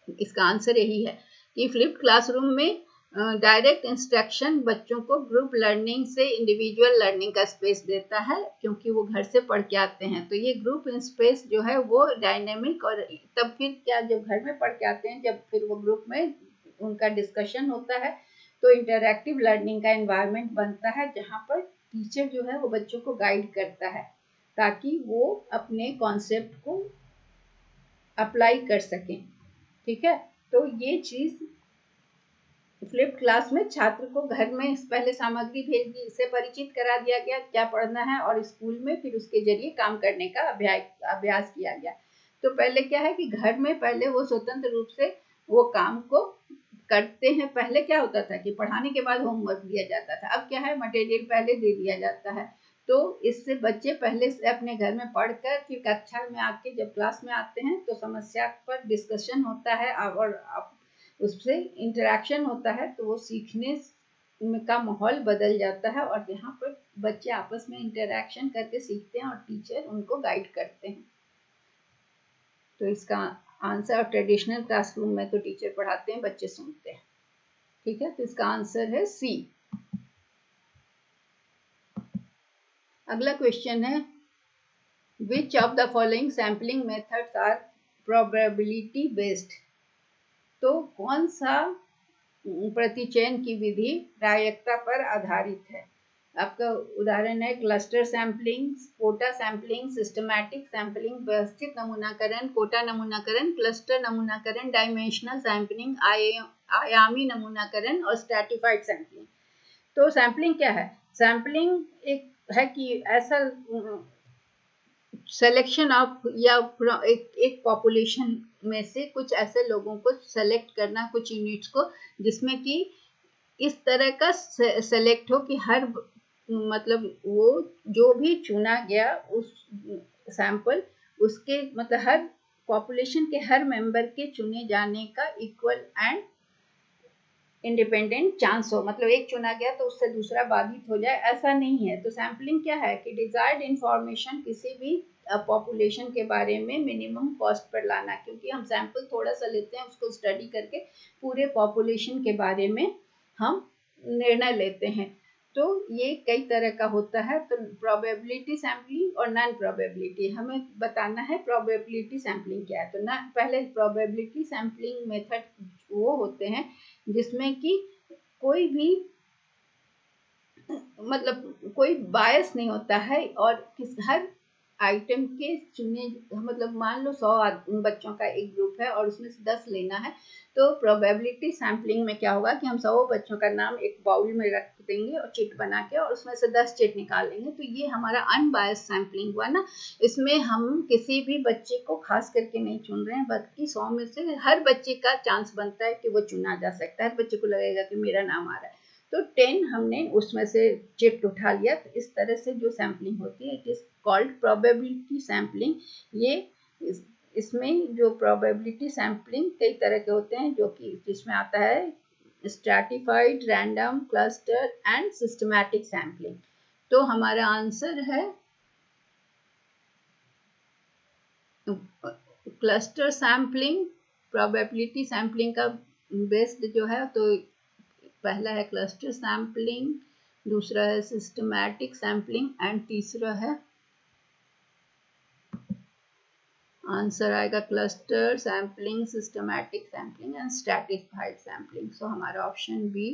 इसका आंसर यही है कि फ्लिप्ड क्लासरूम में डायरेक्ट इंस्ट्रक्शन बच्चों को ग्रुप लर्निंग से इंडिविजुअल लर्निंग का स्पेस देता है, क्योंकि वो घर से पढ़ के आते हैं। तो ये ग्रुप स्पेस जो है वो डायनेमिक, और तब फिर क्या, जब घर में पढ़ के आते हैं, जब फिर वो ग्रुप में उनका डिस्कशन होता है, तो इंटरैक्टिव लर्निंग का एनवायरनमेंट बनता है, जहाँ पर टीचर जो है वो बच्चों को गाइड करता है ताकि वो अपने कॉन्सेप्ट को अप्लाई कर सकें। ठीक है, तो ये चीज फ्लिप्ड क्लास में छात्र को घर में पहले सामग्री भेज दी, इससे परिचित करा दिया गया क्या पढ़ना है, और स्कूल में फिर उसके जरिए काम करने का अभ्यास किया गया। तो पहले क्या है कि घर में पहले वो स्वतंत्र रूप से वो काम को करते हैं। पहले क्या होता था कि पढ़ाने के बाद होमवर्क दिया जाता था, अब क्या है, मटेरियल पहले दे दिया जाता है। तो इससे बच्चे पहले से अपने घर में पढ़कर फिर कक्षा में आके जब क्लास में आते हैं तो समस्या पर डिस्कशन होता है और उससे इंटरेक्शन होता है, तो वो सीखने का माहौल बदल जाता है, और यहाँ पर बच्चे आपस में इंटरेक्शन करके सीखते हैं और टीचर उनको गाइड करते हैं। तो इसका आंसर, ट्रेडिशनल क्लासरूम में तो टीचर पढ़ाते हैं, बच्चे सुनते हैं। ठीक है, तो इसका आंसर है सी। अगला क्वेश्चन है, which of the following sampling methods are probability based? तो कौन सा प्रतिचयन की विधि प्रायिकता पर आधारित है? आपका उदाहरण है cluster sampling, quota sampling, systematic sampling, व्यवस्थित नमूनाकरण, कोटा नमूनाकरण, क्लस्टर नमूनाकरण, डायमेंशनल सैम्पलिंग, आयामी नमूनाकरण और स्ट्रैटिफाइड सैम्पलिंग। तो सैम्पलिंग क्या है? सैम्पलिंग एक है कि ऐसा सिलेक्शन ऑफ, या एक पॉपुलेशन में से कुछ ऐसे लोगों को सेलेक्ट करना, कुछ यूनिट्स को, जिसमें कि इस तरह का सेलेक्ट हो कि हर मतलब वो जो भी चुना गया उस सैंपल, उसके मतलब हर पॉपुलेशन के हर मेंबर के चुने जाने का इक्वल एंड इंडिपेंडेंट चांस हो, मतलब एक चुना गया तो उससे दूसरा बाधित हो जाए, ऐसा नहीं है। तो सैम्पलिंग क्या है कि डिजायर्ड इंफॉर्मेशन किसी भी पॉपुलेशन के बारे में मिनिमम कॉस्ट पर लाना, क्योंकि हम सैंपल थोड़ा सा लेते हैं, उसको स्टडी करके पूरे पॉपुलेशन के बारे में हम निर्णय लेते हैं। तो ये कई तरह का होता है। तो प्रोबेबिलिटी सैम्पलिंग और नॉन प्रोबेबिलिटी, हमें बताना है प्रोबेबिलिटी सैम्पलिंग क्या है। तो ना पहले प्रोबेबिलिटी सैम्पलिंग मेथड वो होते हैं जिसमें कि कोई भी मतलब कोई बायस नहीं होता है, और हर आइटम के चुने, मतलब मान लो 100 बच्चों का एक ग्रुप है और उसमें से 10 लेना है, तो प्रोबेबिलिटी सैम्पलिंग में क्या होगा कि हम 100 बच्चों का नाम एक बाउल में रख देंगे और चिट बना के, और उसमें से 10 चिट निकाल लेंगे। तो ये हमारा अनबायस सैम्पलिंग हुआ ना। इसमें हम किसी भी बच्चे को खास करके नहीं चुन रहे हैं, बल्कि 100 में से हर बच्चे का चांस बनता है कि वो चुना जा सकता है, हर बच्चे को लगेगा कि मेरा नाम आ रहा है। तो 10 हमने उसमें से चिट उठा लिया। तो इस तरह से जो सैम्पलिंग होती है it is called probability sampling. ये इसमें जो प्रोबेबिलिटी सैम्पलिंग कई तरह के होते हैं, जो कि जिसमें आता है stratified, random, cluster and systematic sampling. तो हमारा आंसर है क्लस्टर सैम्पलिंग। प्रोबेबिलिटी सैम्पलिंग का बेस्ड जो है, तो पहला है क्लस्टर सैम्पलिंग, दूसरा है सिस्टमैटिक सैम्पलिंग एंड तीसरा है, आंसर आएगा cluster sampling, systematic sampling and stratified sampling. So हमारा ऑप्शन बी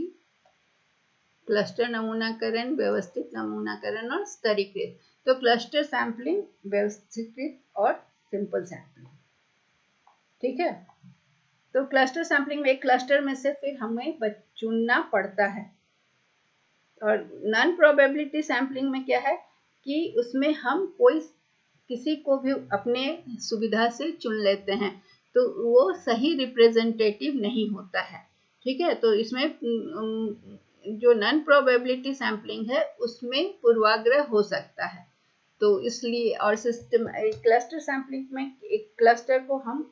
क्लस्टर नमूनाकरण, व्यवस्थित नमूनाकरण और स्तरीकृत। तो क्लस्टर सैम्पलिंग, व्यवस्थित और सिंपल सैम्पलिंग। ठीक है, तो क्लस्टर सैम्पलिंग में एक क्लस्टर में से फिर हमें चुनना पड़ता है। और नॉन प्रोबेबिलिटी सैम्पलिंग में क्या है कि उसमें हम किसी को भी अपने सुविधा से चुन लेते हैं, तो वो सही रिप्रेजेंटेटिव नहीं होता है। ठीक है, तो इसमें जो नॉन प्रोबेबिलिटी सैम्पलिंग है उसमें पूर्वाग्रह हो सकता है। तो इसलिए और सिस्टम क्लस्टर सैम्पलिंग में एक क्लस्टर को हम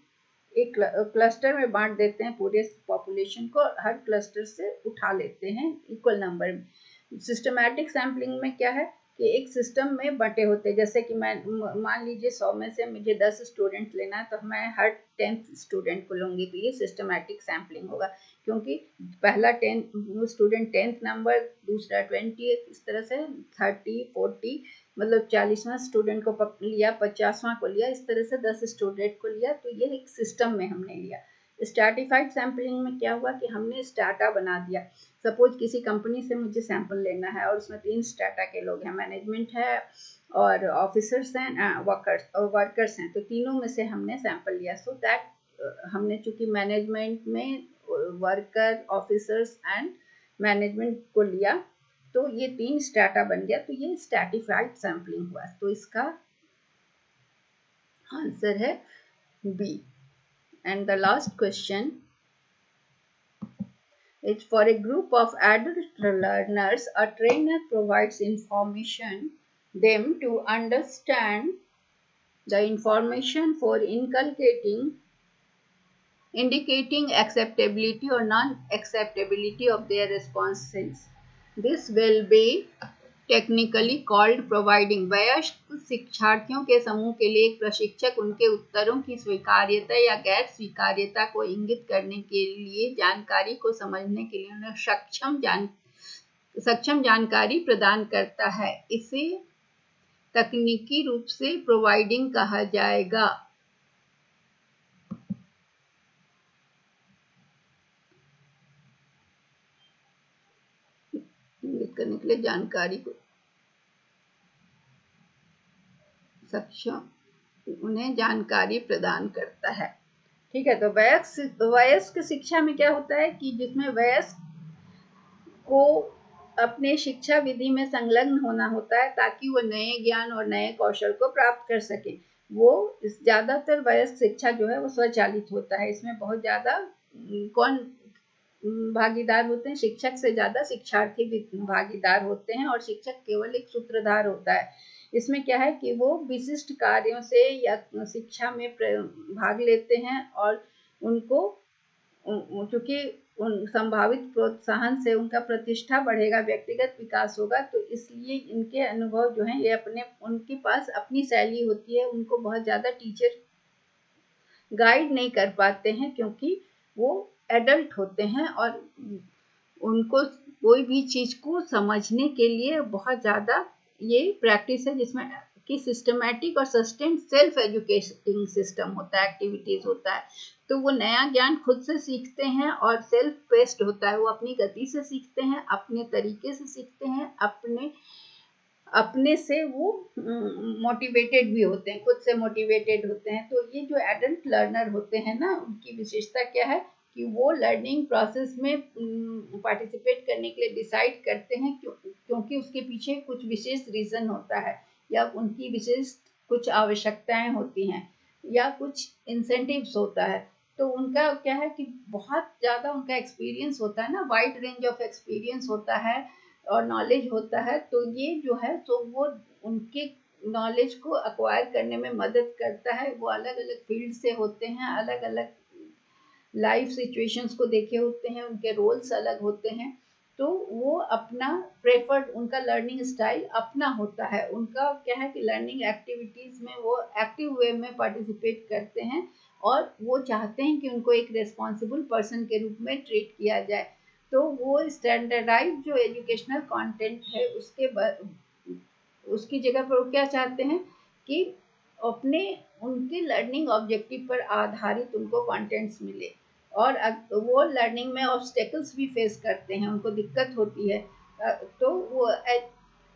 एक क्लस्टर में बांट देते हैं, पूरे पॉपुलेशन को हर क्लस्टर से उठा लेते हैं इक्वल नंबर में। सिस्टमैटिक सैम्पलिंग में क्या है कि एक सिस्टम में बटे होते हैं, जैसे कि मैं मान लीजिए 100 में से मुझे 10 स्टूडेंट लेना है, तो मैं हर 10th स्टूडेंट को लूँगी, तो ये सिस्टमैटिक सैम्पलिंग होगा, क्योंकि पहला 10 स्टूडेंट 10th नंबर, दूसरा 20, इस तरह से 30, 40 मतलब 40वां स्टूडेंट को लिया, 50वां को लिया, इस तरह से 10 स्टूडेंट को लिया, तो ये एक सिस्टम में हमने लिया। स्ट्रैटिफाइड सैम्पलिंग में क्या हुआ कि हमने स्ट्रैटा बना दिया। सपोज किसी कंपनी से मुझे सैंपल लेना है और उसमें 3 स्ट्रैटा के लोग हैं, मैनेजमेंट है और ऑफिसर्स हैं, वर्कर्स हैं, तो तीनों में से हमने सैंपल लिया। सो दैट हमने चूंकि मैनेजमेंट में वर्कर, ऑफिसर्स एंड मैनेजमेंट को लिया, तो ये 3 स्ट्रैटा बन गया, तो ये स्ट्रैटिफाइड सैम्पलिंग हुआ। तो इसका आंसर है B. And the last question is for a group of adult learners, a trainer provides information them to understand the information for inculcating, indicating acceptability or non-acceptability of their responses. This will be technically called providing. वयस्क शिक्षार्थियों के समूह के लिए एक प्रशिक्षक उनके उत्तरों की स्वीकार्यता या गैर स्वीकार्यता को इंगित करने के लिए जानकारी को समझने के लिए उन्हें सक्षम जानकारी प्रदान करता है। इसे तकनीकी रूप से प्रोवाइडिंग कहा जाएगा। इंगित करने के लिए जानकारी को उन्हें जानकारी प्रदान करता है। ठीक है, तो वयस्क शिक्षा में क्या होता है कि जिसमें वयस्क को अपने शिक्षा विधि में संलग्न होना होता है ताकि वो नए ज्ञान और नए कौशल को प्राप्त कर सके। वो ज्यादातर वयस्क शिक्षा जो है वो स्वचालित होता है। इसमें बहुत ज्यादा कौन भागीदार होते हैं? शिक्षक से ज्यादा शिक्षार्थी भागीदार होते हैं और शिक्षक केवल एक सूत्रधार होता है। इसमें क्या है कि वो विशिष्ट कार्यों से या शिक्षा में भाग लेते हैं और उनको चूंकि उन संभावित प्रोत्साहन से उनका प्रतिष्ठा बढ़ेगा, व्यक्तिगत विकास होगा, तो इसलिए इनके अनुभव जो हैं ये उनके पास अपनी शैली होती है। उनको बहुत ज्यादा टीचर गाइड नहीं कर पाते हैं क्योंकि वो एडल्ट होते हैं और उनको कोई भी चीज को समझने के लिए बहुत ज्यादा ये प्रैक्टिस है, जिसमें कि सिस्टमैटिक और सस्टेन्ड सेल्फ एजुकेटिंग सिस्टम होता है, एक्टिविटीज होता है। तो वो नया ज्ञान खुद से सीखते हैं और सेल्फ पेस्ड होता है। वो अपनी गति से सीखते हैं, अपने तरीके से सीखते हैं, अपने से वो मोटिवेटेड भी होते हैं, खुद से मोटिवेटेड होते हैं। तो ये जो एडल्ट लर्नर होते हैं ना, उनकी विशेषता क्या है कि वो लर्निंग प्रोसेस में पार्टिसिपेट करने के लिए डिसाइड करते हैं क्योंकि उसके पीछे कुछ विशेष रीजन होता है या उनकी विशेष कुछ आवश्यकताएं होती हैं या कुछ इंसेंटिव्स होता है। तो उनका क्या है कि बहुत ज़्यादा उनका एक्सपीरियंस होता है ना, वाइड रेंज ऑफ एक्सपीरियंस होता है और नॉलेज होता है। तो ये जो है तो वो उनके नॉलेज को अक्वायर करने में मदद करता है। वो अलग अलग फील्ड से होते हैं, अलग अलग लाइफ सिचुएशंस को देखे होते हैं, उनके रोल्स अलग होते हैं। तो वो अपना प्रेफर्ड, उनका लर्निंग स्टाइल अपना होता है। उनका क्या है कि लर्निंग एक्टिविटीज में वो एक्टिव वे में पार्टिसिपेट करते हैं और वो चाहते हैं कि उनको एक रिस्पॉन्सिबल पर्सन के रूप में ट्रीट किया जाए। तो वो स्टैंडर्डाइज जो एजुकेशनल कंटेंट है उसकी जगह पर वो क्या चाहते हैं कि अपने उनके लर्निंग ऑब्जेक्टिव पर आधारित उनको कंटेंट्स मिले। और वो लर्निंग में ऑब्स्टेकल्स भी फेस करते हैं, उनको दिक्कत होती है। तो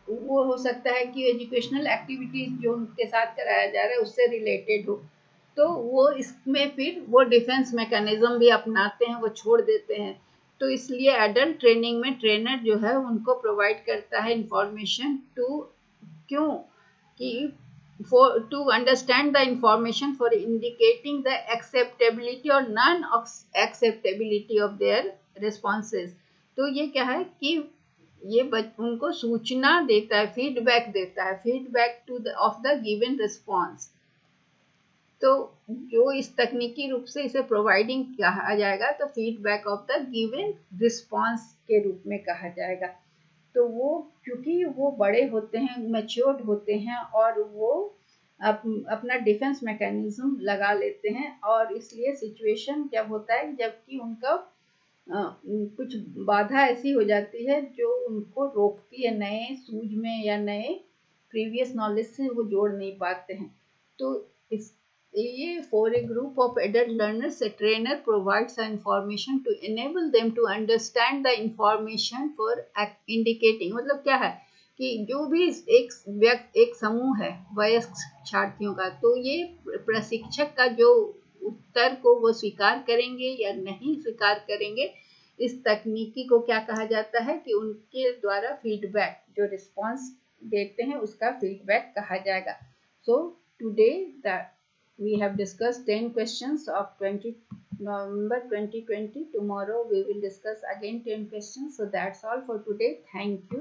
वो हो सकता है कि एजुकेशनल एक्टिविटीज जो उनके साथ कराया जा रहा है उससे रिलेटेड हो, तो वो इसमें फिर वो डिफेंस मैकेनिज्म भी अपनाते हैं, वो छोड़ देते हैं। तो इसलिए एडल्ट ट्रेनिंग में ट्रेनर जो है उनको प्रोवाइड करता है information to understand the information for indicating the acceptability or non acceptability of their responses। तो ये क्या है कि ये उनको सूचना देता है, फीडबैक देता है, feedback to the of the given response. तो जो इस तकनीकी रूप से इसे प्रोवाइडिंग कहा जाएगा, तो feedback of the given response के रूप में कहा जाएगा। तो वो क्योंकि वो बड़े होते हैं, मैच्योर्ड होते हैं, और वो अपना डिफेंस मैकेनिज्म लगा लेते हैं, और इसलिए सिचुएशन जब होता है जबकि उनका कुछ बाधा ऐसी हो जाती है जो उनको रोकती है नए सूझ में या नए प्रीवियस नॉलेज से वो जोड़ नहीं पाते हैं। तो इस ये for a group of adult learners a trainer provides information to enable them to understand the information for indicating. मतलब क्या है कि जो भी एक समूह है वयस्क छात्रियों का, तो ये प्रशिक्षक का जो उत्तर को वो स्वीकार करेंगे या नहीं स्वीकार करेंगे, इस तकनीकी को क्या कहा जाता है कि उनके द्वारा फीडबैक, जो रिस्पॉन्स देते हैं उसका फीडबैक कहा जाएगा। So today that we have discussed 10 questions of 20 November 2020. Tomorrow we will discuss again 10 questions. So that's all for today. Thank you.